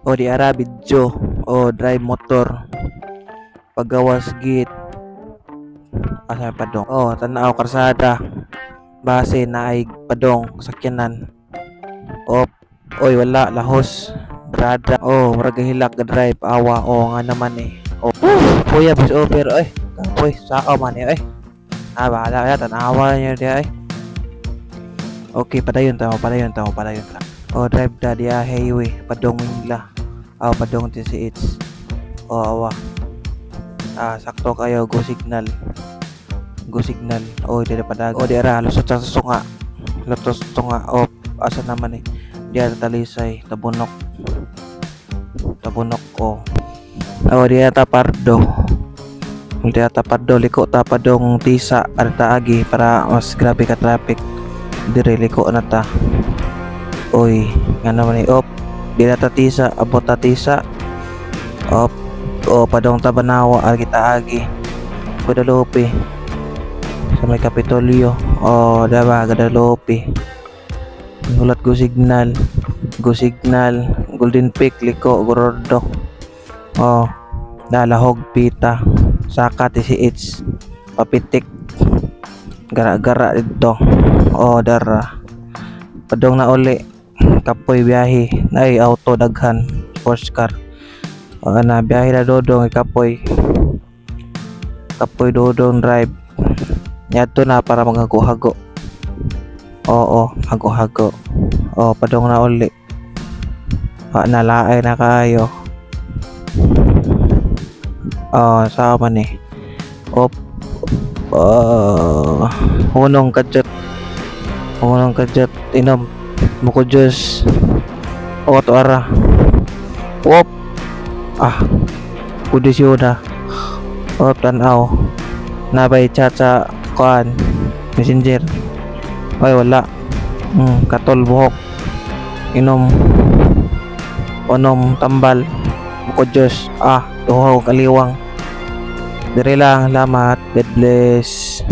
O di ara video o drive motor pagawas git asa padong tanaw karsada base na ay padong sakyanan op oy wala lahos brada murag hilak ga drive awa nga naman kuya bis over kapoy sao man bahala ya tanawa niyo di okay padayon ta drive da dia highway padong Mingla padong TCH awa sakto kayo go signal di padag di ara lusot sa sunga asa naman di ara talisay tabunok di ata pardo liko ta padong tisa arta agi para mas grabe ka traffic dire liko na ta nga naman di ata tisa abot ta tisa padong Tabanawa kita agi Guadalupe sa may Kapitolyo diba Guadalupe nulat go signal Golden Peak liko Gorordo Dalahog Pita Saka TCH Papitik gara-gara dito dara padong na uli kapoy biyahe ay auto daghan sports car na biyahe na dodong kapoy dodong drive yato na para maghago-hago hago-hago padong na uli nalaay na kayo sao man hunong kadjat inom muko Diyos to ara kudisyo na tanaw nabay chat sa kuan messenger wala katol buhok inom tambal muko Diyos tuhaw kaliwang dire lang, salamat, God bless.